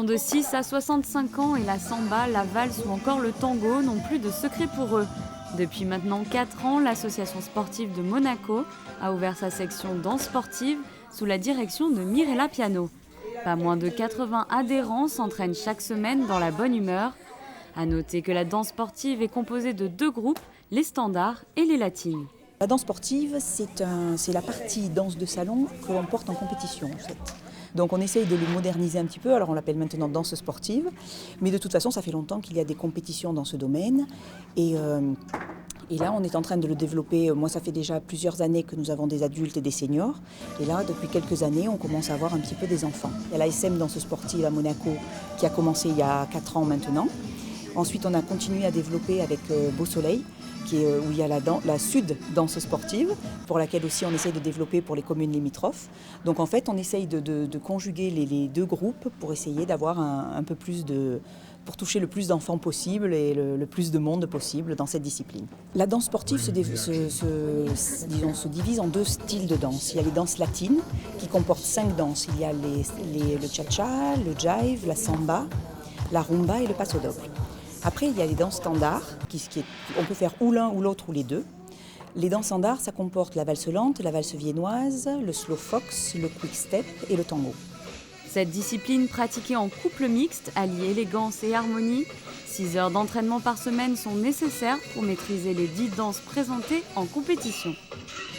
ont de 6 à 65 ans et la samba, la valse ou encore le tango n'ont plus de secret pour eux. Depuis maintenant 4 ans, l'association sportive de Monaco a ouvert sa section danse sportive sous la direction de Mirella Piano. Pas moins de 80 adhérents s'entraînent chaque semaine dans la bonne humeur. À noter que la danse sportive est composée de 2 groupes, les standards et les latines. La danse sportive, c'est la partie danse de salon que l'on porte en compétition en fait. Donc on essaye de le moderniser un petit peu, alors on l'appelle maintenant danse sportive, mais de toute façon ça fait longtemps qu'il y a des compétitions dans ce domaine et là on est en train de le développer. Moi ça fait déjà plusieurs années que nous avons des adultes et des seniors et là depuis quelques années on commence à avoir un petit peu des enfants. Il y a l'ASM danse sportive à Monaco qui a commencé il y a 4 ans maintenant. Ensuite on a continué à développer avec Beau Soleil, où il y a la Sud danse sportive, pour laquelle aussi on essaye de développer pour les communes limitrophes. Donc en fait, on essaye de conjuguer les 2 groupes pour essayer d'avoir un peu plus pour toucher le plus d'enfants possible et le plus de monde possible dans cette discipline. La danse sportive se divise en 2 styles de danse. Il y a les danses latines qui comportent 5 danses. Il y a le cha-cha, le jive, la samba, la rumba et le paso doble. Après, il y a les danses standards, on peut faire ou l'un ou l'autre ou les 2. Les danses standards, ça comporte la valse lente, la valse viennoise, le slow fox, le quick step et le tango. Cette discipline pratiquée en couple mixte allie élégance et harmonie. 6 heures d'entraînement par semaine sont nécessaires pour maîtriser les 10 danses présentées en compétition.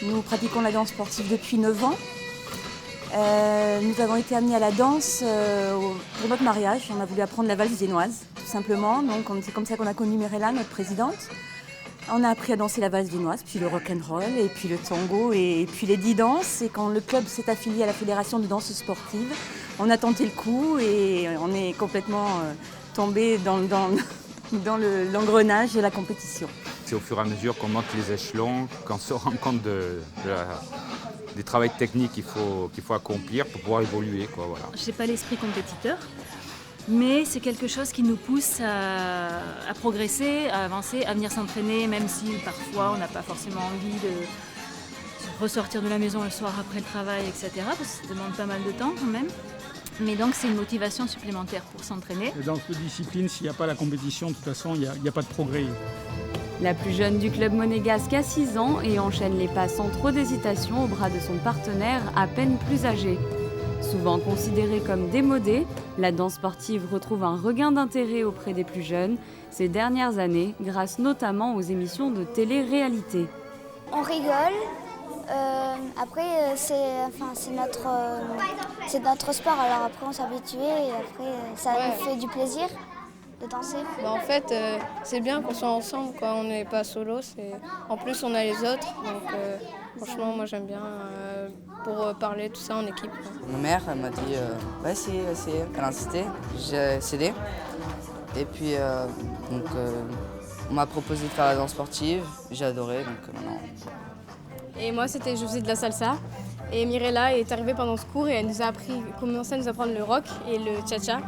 Nous pratiquons la danse sportive depuis 9 ans. Nous avons été amenés à la danse pour notre mariage. On a voulu apprendre la valse viennoise, tout simplement. Donc c'est comme ça qu'on a connu Mirella, notre présidente. On a appris à danser la valse viennoise, puis le rock'n'roll, et puis le tango, et puis les 10 danses. Et quand le club s'est affilié à la fédération de danse sportive, on a tenté le coup et on est complètement tombé dans l'engrenage de la compétition. C'est au fur et à mesure qu'on monte les échelons, qu'on se rend compte des travaux techniques qu'il faut accomplir pour pouvoir évoluer. Voilà. Je n'ai pas l'esprit compétiteur, mais c'est quelque chose qui nous pousse à progresser, à avancer, à venir s'entraîner, même si parfois on n'a pas forcément envie de ressortir de la maison le soir après le travail, etc. Parce que ça demande pas mal de temps quand même. Mais donc c'est une motivation supplémentaire pour s'entraîner. Dans cette discipline, s'il n'y a pas la compétition, de toute façon, il n'y a pas de progrès. La plus jeune du club monégasque a 6 ans et enchaîne les pas sans trop d'hésitation au bras de son partenaire à peine plus âgé. Souvent considérée comme démodée, la danse sportive retrouve un regain d'intérêt auprès des plus jeunes ces dernières années, grâce notamment aux émissions de télé-réalité. On rigole. Après, c'est notre sport, alors après on s'habitue et après ça nous fait du plaisir de danser. En fait, c'est bien qu'on soit ensemble, quoi. On n'est pas solo. En plus, on a les autres. Donc, franchement, moi j'aime bien pour parler tout ça en équipe. Ma mère, elle m'a dit ouais, c'est. Elle a insisté. J'ai cédé. Et puis, on m'a proposé de faire la danse sportive. J'ai adoré, donc maintenant. Et moi, je faisais de la salsa. Et Mirella est arrivée pendant ce cours et elle nous a commencé à nous apprendre le rock et le cha-cha.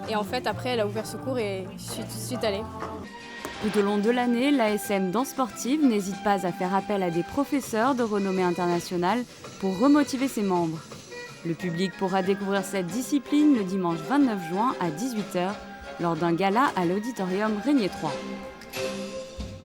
Et en fait, après, elle a ouvert ce cours et je suis tout de suite allée. Tout au long de l'année, l'ASM Danse Sportive n'hésite pas à faire appel à des professeurs de renommée internationale pour remotiver ses membres. Le public pourra découvrir cette discipline le dimanche 29 juin à 18 h lors d'un gala à l'auditorium Régnier 3.